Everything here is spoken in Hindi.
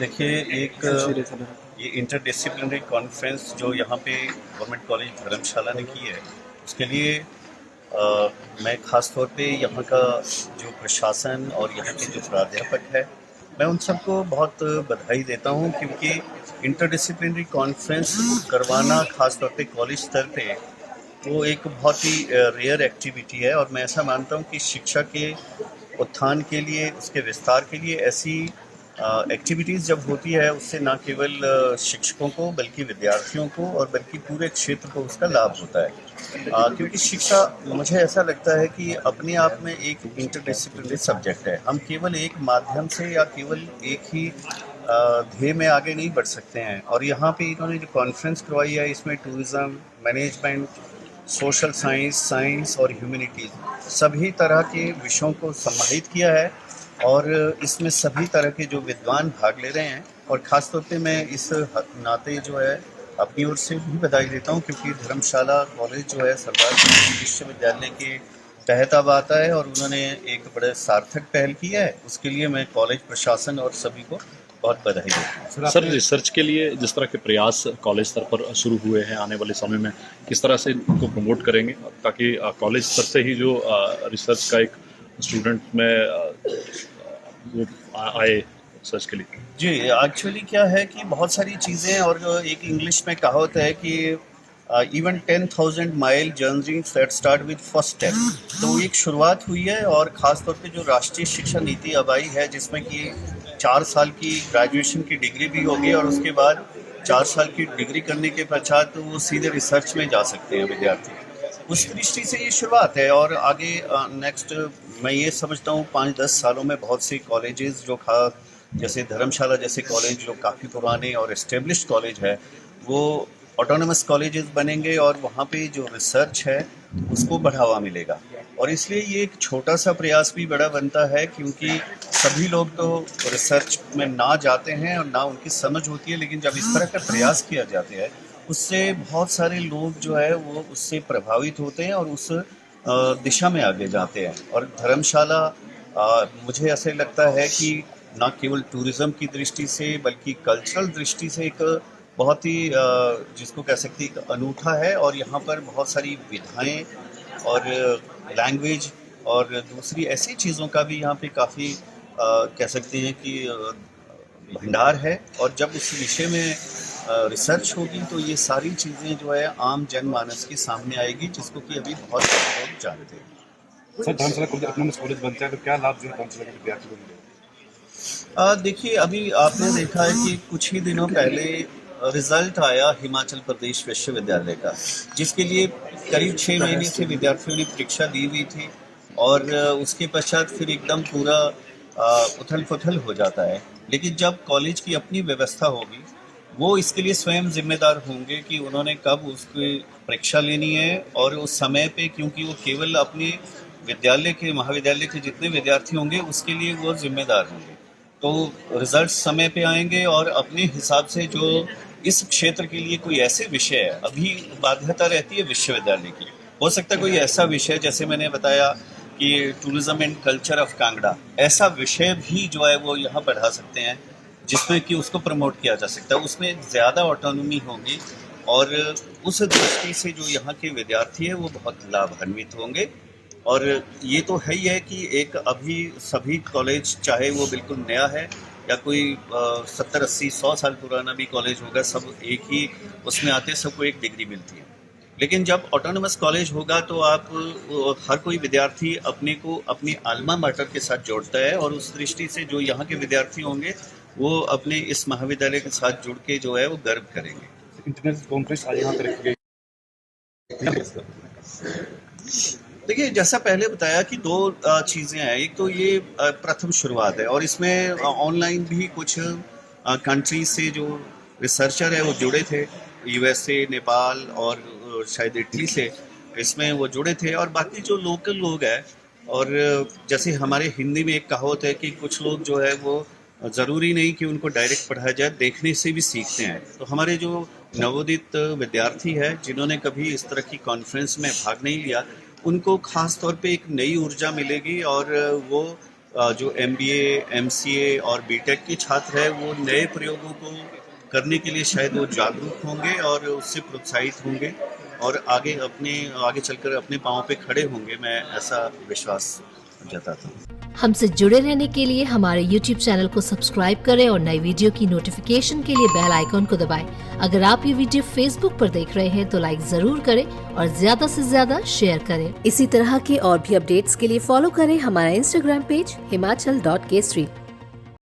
देखिए, एक ये इंटरडिसिप्लिनरी कॉन्फ्रेंस जो यहाँ पे गवर्नमेंट कॉलेज धर्मशाला ने की है, उसके लिए मैं ख़ास तौर पे यहाँ का जो प्रशासन और यहाँ के जो प्राध्यापक है, मैं उन सबको बहुत बधाई देता हूँ, क्योंकि इंटरडिसिप्लिनरी कॉन्फ्रेंस करवाना ख़ास तौर पे कॉलेज स्तर पे वो एक बहुत ही रेयर एक्टिविटी है। और मैं ऐसा मानता हूँ कि शिक्षा के उत्थान के लिए, उसके विस्तार के लिए ऐसी एक्टिविटीज़ जब होती है, उससे ना केवल शिक्षकों को बल्कि विद्यार्थियों को और बल्कि पूरे क्षेत्र को उसका लाभ होता है। क्योंकि शिक्षा, मुझे ऐसा लगता है कि अपने आप में एक इंटरडिसिप्लिनरी सब्जेक्ट है। हम केवल एक माध्यम से या केवल एक ही ध्येय में आगे नहीं बढ़ सकते हैं। और यहाँ पे इन्होंने जो कॉन्फ्रेंस करवाई है, इसमें tourism, management, social science, science और ह्यूमैनिटीज़ सभी तरह के विषयों को समाहित किया है। और इसमें सभी तरह के जो विद्वान भाग ले रहे हैं। और ख़ास तौर पे मैं इस नाते जो है अपनी ओर से भी बधाई देता हूँ, क्योंकि धर्मशाला कॉलेज जो है सरदार सरोवर विश्वविद्यालय के तहत अब आता है और उन्होंने एक बड़े सार्थक पहल की है। उसके लिए मैं कॉलेज प्रशासन और सभी को बहुत बधाई देता हूँ। सर, रिसर्च के लिए जिस तरह के प्रयास कॉलेज स्तर पर शुरू हुए हैं, आने वाले समय में किस तरह से इनको प्रमोट करेंगे ताकि कॉलेज स्तर से ही जो रिसर्च का एक स्टूडेंट में वो आए रिसर्च के लिए? जी, एक्चुअली क्या है कि बहुत सारी चीज़ें, और जो एक इंग्लिश में कहावत है कि even 10,000 mile journey that start with first step. तो एक शुरुआत हुई है, और ख़ास तौर पे जो राष्ट्रीय शिक्षा नीति अब आई है, जिसमें कि 4 साल की ग्रेजुएशन की डिग्री भी होगी, और उसके बाद 4 साल की डिग्री करने के पश्चात वो सीधे रिसर्च में जा सकते हैं विद्यार्थी। उस दृष्टि से ये शुरुआत है, और आगे नेक्स्ट मैं ये समझता हूँ 5-10 सालों में बहुत से कॉलेजेस जो जैसे धर्मशाला जैसे कॉलेज जो काफ़ी पुराने और एस्टेब्लिश्ड कॉलेज है, वो ऑटोनमस कॉलेजेस बनेंगे, और वहाँ पे जो रिसर्च है उसको बढ़ावा मिलेगा। और इसलिए ये एक छोटा सा प्रयास भी बड़ा बनता है, क्योंकि सभी लोग तो रिसर्च में ना जाते हैं और ना उनकी समझ होती है, लेकिन जब इस तरह का प्रयास किया जाता है, उससे बहुत सारे लोग जो है वो उससे प्रभावित होते हैं और उस दिशा में आगे जाते हैं। और धर्मशाला मुझे ऐसे लगता है कि न केवल टूरिज़्म की दृष्टि से बल्कि कल्चरल दृष्टि से एक बहुत ही जिसको कह सकते हैं अनूठा है। और यहाँ पर बहुत सारी विधाएं और लैंग्वेज और दूसरी ऐसी चीज़ों का भी यहाँ पे काफ़ी कह सकते हैं कि भंडार है। और जब उस विषय में रिसर्च होगी तो ये सारी चीज़ें जो है आम जनमानस के सामने आएगी, जिसको कि अभी बहुत कम लोग जानते हैं। सर, धर्मशाला कॉलेज ऑटोनॉमस कॉलेज बनता है तो क्या लाभ जो है धर्मशाला के विद्यार्थी को मिलेगा? देखिए, अभी आपने देखा है कि कुछ ही दिनों पहले रिज़ल्ट आया हिमाचल प्रदेश विश्वविद्यालय का, जिसके लिए करीब 6 महीने से विद्यार्थियों ने परीक्षा दी हुई थी। और उसके पश्चात फिर एकदम पूरा उथल-पुथल हो जाता है। लेकिन जब कॉलेज की अपनी व्यवस्था होगी, वो इसके लिए स्वयं जिम्मेदार होंगे कि उन्होंने कब उसकी परीक्षा लेनी है और उस समय पे, क्योंकि वो केवल अपने विद्यालय के, महाविद्यालय के जितने विद्यार्थी होंगे उसके लिए वो जिम्मेदार होंगे। तो रिजल्ट समय पे आएंगे, और अपने हिसाब से जो इस क्षेत्र के लिए कोई ऐसे विषय है, अभी बाध्यता रहती है विश्वविद्यालय की, हो सकता है कोई ऐसा विषय जैसे मैंने बताया कि tourism and culture of Kangra, ऐसा विषय भी जो है वो यहाँ पढ़ा सकते हैं, जिसमें कि उसको प्रमोट किया जा सकता है। उसमें ज़्यादा ऑटोनॉमी होगी, और उस दृष्टि से जो यहाँ के विद्यार्थी है वो बहुत लाभान्वित होंगे। और ये तो है ही है कि एक अभी सभी कॉलेज, चाहे वो बिल्कुल नया है या कोई 70-80-100 साल पुराना भी कॉलेज होगा, सब एक ही उसमें आते, सबको एक डिग्री मिलती है। लेकिन जब ऑटोनमस कॉलेज होगा तो आप हर कोई विद्यार्थी अपने को अपनी अल्मा मैटर के साथ जोड़ता है, और उस दृष्टि से जो यहाँ के विद्यार्थी होंगे वो अपने इस महाविद्यालय के साथ जुड़ के जो है वो गर्व करेंगे। इंटरनेशनल कॉन्फ्रेंस आज यहाँ पे रखी गई। देखिए, जैसा पहले बताया कि 2 चीज़ें हैं। एक तो ये प्रथम शुरुआत है, और इसमें ऑनलाइन भी कुछ कंट्री से जो रिसर्चर है वो जुड़े थे, यूएसए, नेपाल और शायद इटली से इसमें वो जुड़े थे। और बाकी जो लोकल लोग हैं, और जैसे हमारे हिंदी में एक कहावत है कि कुछ लोग जो है वो ज़रूरी नहीं कि उनको डायरेक्ट पढ़ाया जाए, देखने से भी सीखते हैं। तो हमारे जो नवोदित विद्यार्थी है जिन्होंने कभी इस तरह की कॉन्फ्रेंस में भाग नहीं लिया, उनको ख़ास तौर पे एक नई ऊर्जा मिलेगी, और वो जो MBA, MCA और BTech के छात्र हैं वो नए प्रयोगों को करने के लिए शायद वो जागरूक होंगे और उससे प्रोत्साहित होंगे और आगे चलकर अपने पाँव पे खड़े होंगे, मैं ऐसा विश्वास जताता हूँ। हमसे जुड़े रहने के लिए हमारे YouTube चैनल को सब्सक्राइब करें और नई वीडियो की नोटिफिकेशन के लिए बेल आइकॉन को दबाएं। अगर आप ये वीडियो Facebook पर देख रहे हैं तो लाइक जरूर करें और ज्यादा से ज्यादा शेयर करें। इसी तरह के और भी अपडेट्स के लिए फॉलो करें हमारा Instagram पेज himachal.kesri।